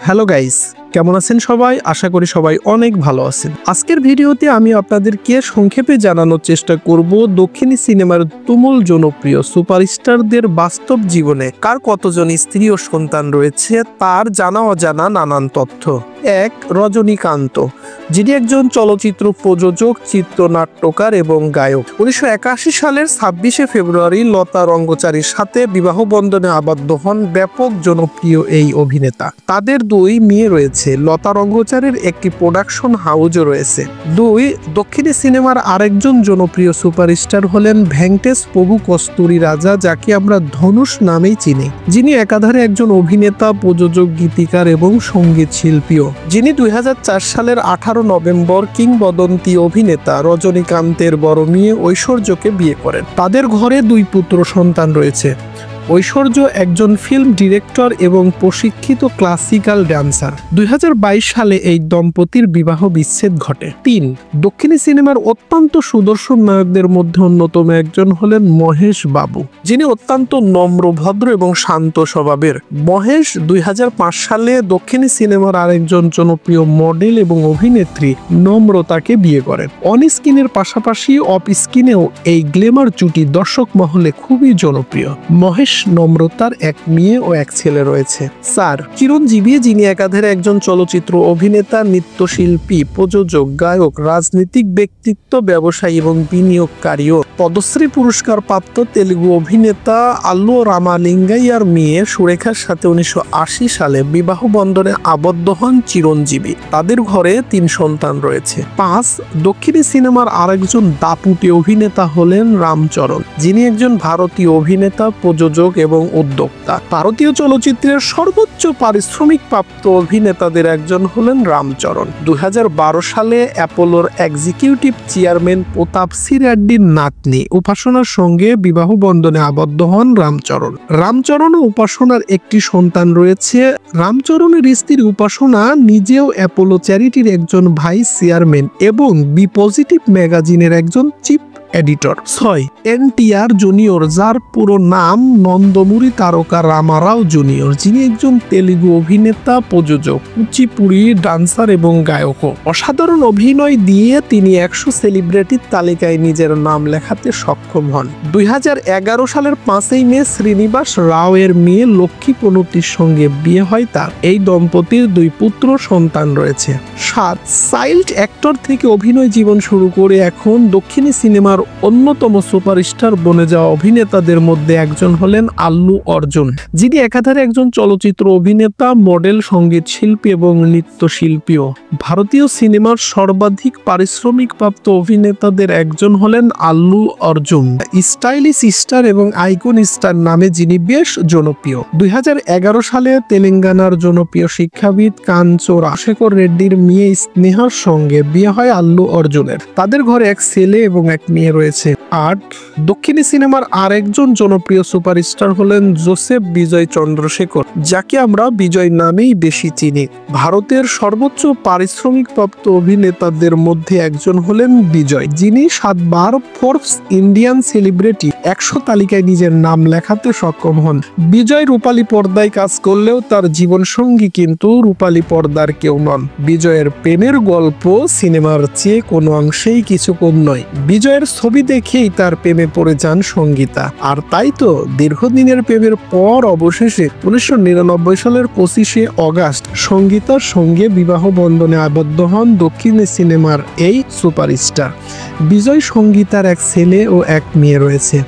Hello guys, কেমন আছেন সবাই? আশা করি সবাই অনেক ভালো আছেন। আজকের ভিডিওতে আমি আপনাদেরকে সংক্ষেপে জানানোর চেষ্টা করব দক্ষিণী সিনেমার তুমুল জনপ্রিয় সুপারস্টারদের বাস্তব জীবনে কার কতজন স্ত্রী ও সন্তান রয়েছে তার জানা অজানা নানান তথ্য। ১. রজনীকান্ত, যিনি একজন চলচ্চিত্র প্রযোজক, চিত্রনাট্যকার এবং গায়ক। 1981 সালের 26শে ফেব্রুয়ারি লতা রঙ্গচারীর সাথে বিবাহ বন্ধনে আবদ্ধ হন ব্যাপক জনপ্রিয় এই অভিনেতা। তাদের 2 মেয়ে রয়েছে। লতা রঙ্গচারীর একটি প্রোডাকশন হাউসও রয়েছে। 2. দক্ষিণী সিনেমার আরেকজন জনপ্রিয় সুপারস্টার হলেন ভেঙ্কটেশ প্রভু কস্তুরী রাজা, যাকে আমরা ধনুষ নামেই চিনি, যিনি একাধারে একজন অভিনেতা, প্রযোজক, গীতিকার এবং সঙ্গীত শিল্পীও, যিনি 2004 সালের 18 নভেম্বর কিংবদন্তি অভিনেতা রজনীকান্তের বড় মেয়ে ঐশ্বর্যকে বিয়ে করেন। তাদের ঘরে 2 পুত্র সন্তান রয়েছে। ঐশ্বর্য একজন ফিল্ম ডিরেক্টর এবং প্রশিক্ষিত ক্লাসিক্যাল ড্যান্সার। 2022 সালে এই দম্পতির বিবাহ বিচ্ছেদ ঘটে। 3. দক্ষিণী সিনেমার অত্যন্ত সুদর্শন নায়কদের মধ্যে অন্যতম একজন হলেন মহেশ বাবু, যিনি অত্যন্ত নম্র, ভদ্র এবং শান্ত স্বভাবের। মহেশ 2005 সালে দক্ষিণী সিনেমার আরেকজন জনপ্রিয় মডেল এবং অভিনেত্রী নম্রতাকে বিয়ে করেন। অন স্ক্রিনের পাশাপাশি অফ স্ক্রিনেও এই গ্ল্যামার জুটি দর্শক মহলে খুবই জনপ্রিয়। মহেশ নম্রতার 1 মেয়ে ও 1 ছেলে রয়েছে। 4. চিরঞ্জীবী, যিনি একাধারে একজন চলচ্চিত্র অভিনেতা, নৃত্যশিল্পী, প্রযোজক, গায়ক, রাজনৈতিক ব্যক্তিত্ব, ব্যবসায়ী এবং বিনিয়োগকারীও। পদ্মশ্রী পুরস্কার প্রাপ্ত তেলুগু অভিনেতা আল্লু রামালিঙ্গাইয়ার মেয়ে সুরেখার সাথে 1980 সালে বিবাহ বন্ধনে আবদ্ধ হন চিরঞ্জীবী। তাদের ঘরে 3 সন্তান রয়েছে। 5. দক্ষিণী সিনেমার আরেকজন দাপুটে অভিনেতা হলেন রামচরণ, যিনি একজন ভারতীয় অভিনেতা, প্রযোজক এবং উদ্যোক্তা। ভারতীয় চলচ্চিত্রের সর্বোচ্চ পারিশ্রমিক প্রাপ্ত অভিনেতাদের একজন হলেন রামচরণ। 2012 সালে অ্যাপোলোর এক্সিকিউটিভ চেয়ারম্যান প্রতাপ সি রেড্ডির নাতনি উপাসনার সঙ্গে বিবাহ বন্ধনে আবদ্ধ হন রামচরণ। রামচরণ ও উপাসনার একটি সন্তান রয়েছে। রামচরণের স্ত্রী উপাসনা নিজেও অ্যাপোলো চ্যারিটির একজন ভাইস চেয়ারম্যান এবং বি পজিটিভ ম্যাগাজিনের একজন চিফ এডিটর। 6. এনটিআর জুনিয়র, যার পুরো নাম নন্দমুরি তারকা রামারাও জুনিয়র, যিনি একজন তেলুগু অভিনেতা, প্রযোজক, কুচিপুড়ি ডান্সার এবং গায়কও। অসাধারণ অভিনয় দিয়ে তিনি 100 সেলিব্রিটির তালিকায় নিজের নাম লেখাতে সক্ষম হন। 2011 সালের 5ই মে শ্রীনিবাস রাও এর মেয়ে লক্ষ্মী প্রণতির সঙ্গে বিয়ে হয় তার। এই দম্পতির 2 পুত্র সন্তান রয়েছে। 7. চাইল্ড অ্যাক্টর থেকে অভিনয় জীবন শুরু করে এখন দক্ষিণী সিনেমার অন্যতম সুপারস্টার বনে যাওয়া অভিনেতাদের মধ্যে একজন হলেন আল্লু অর্জুন, যিনি একাধারে একজন চলচ্চিত্র অভিনেতা, মডেল, সঙ্গীত শিল্পী এবং নৃত্যশিল্পীও। ভারতীয় সিনেমার সর্বাধিক পারিশ্রমিক প্রাপ্ত অভিনেতাদের একজন হলেন আল্লু অর্জুন, স্টাইলিশ স্টার এবং আইকন স্টার নামে যিনি বেশ জনপ্রিয়। 2011 সালে তেলেঙ্গানার জনপ্রিয় শিক্ষাবিদ কাঞ্চো রাজশেখর রেড্ডির মেয়ে স্নেহার সঙ্গে বিয়ে হয় আল্লু অর্জুনের। তাদের ঘরে 1 ছেলে এবং 1 মেয়ে রয়েছে। 8. দক্ষিণী সিনেমার আরেকজন জনপ্রিয় সুপারস্টার হলেন জোসেফ বিজয় চন্দ্রশেখর, যাকে আমরা বিজয় নামেই বেশি চিনি। ভারতের সর্বোচ্চ পারিশ্রমিক প্রাপ্ত অভিনেতাদের মধ্যে একজন হলেন বিজয়, যিনি 7 বার ফোর্বস ইন্ডিয়ান সেলিব্রিটি 100 তালিকায় নিজের নাম লেখাতে সক্ষম হন। বিজয় রূপালী পর্দায় কাজ করলেও তার জীবনসঙ্গী কিন্তু রূপালী পর্দার কেউ নন। বিজয়ের প্রেমের গল্প সিনেমার চেয়ে কোনো অংশেই কিছু কম নয়। বিজয়ের ছবি দেখেই তার প্রেমে পড়ে যান সঙ্গীতা। আর তাই তো দীর্ঘদিনের প্রেমের পর অবশেষে 1999 সালের 25শে অগাস্ট সঙ্গীতার সঙ্গে বিবাহ বন্ধনে আবদ্ধ হন দক্ষিণী সিনেমার এই সুপারস্টার। বিজয় সঙ্গীতার 1 ছেলে ও 1 মেয়ে রয়েছে।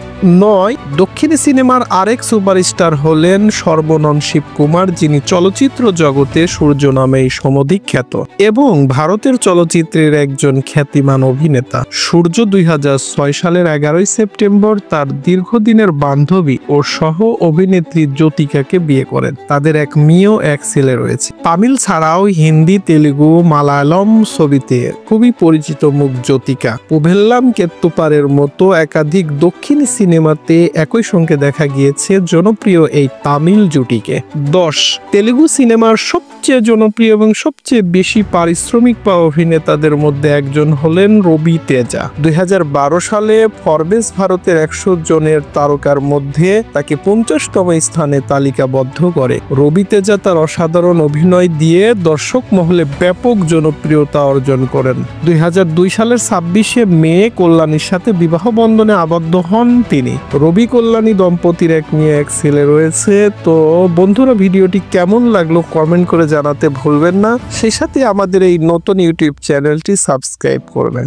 9. দক্ষিণী সিনেমার আরেক সুপারস্টার হলেন সর্বনন শিবকুমার, যিনি চলচ্চিত্র জগতে সূর্য নামেই সমধিখ্যাত এবং ভারতের চলচ্চিত্রের একজন খ্যাতিমান অভিনেতা। সূর্য 2006 সালের 11 সেপ্টেম্বর তার দীর্ঘদিনের বান্ধবী ও সহ অভিনেত্রী জ্যোতিকাকে বিয়ে করেন। তাদের 1 মেয়ে ও 1 ছেলে রয়েছে। তামিল ছাড়াও হিন্দি, তেলুগু, মালায়ালম ছবিতে খুবই পরিচিত মুখ জ্যোতিকা। পুভেল্লাম কেত্তুপারের মতো একাধিক দক্ষিণী সিনেমাতে একই সঙ্গে দেখা গিয়েছে জনপ্রিয় এই তামিল জুটিকে। 10 তেলুগু সিনেমার সবচেয়ে জনপ্রিয় এবং সবচেয়ে বেশি পারিশ্রমিক পাওয়া অভিনেতাদের মধ্যে একজন হলেন রবি তেজা। 2012 সালে ফরবেস ভারতের 100 জনের তারকার মধ্যে তাকে 50তম স্থানে তালিকাবদ্ধ করে। রবি তেজা তার অসাধারণ অভিনয় দিয়ে দর্শক মহলে ব্যাপক জনপ্রিয়তা অর্জন করেন। 2002 সালের 26শে মে কল্যাণীর সাথে বিবাহ বন্ধনে আবদ্ধ হন তিনি। রবি কল্যাণী দম্পতির এক মেয়ে এক ছেলে রয়েছে। তো বন্ধুরা, ভিডিওটি কেমন লাগলো কমেন্ট করে জানাতে ভুলবেন না। সেই সাথে আমাদের এই নতুন ইউটিউব চ্যানেলটি সাবস্ক্রাইব করবেন।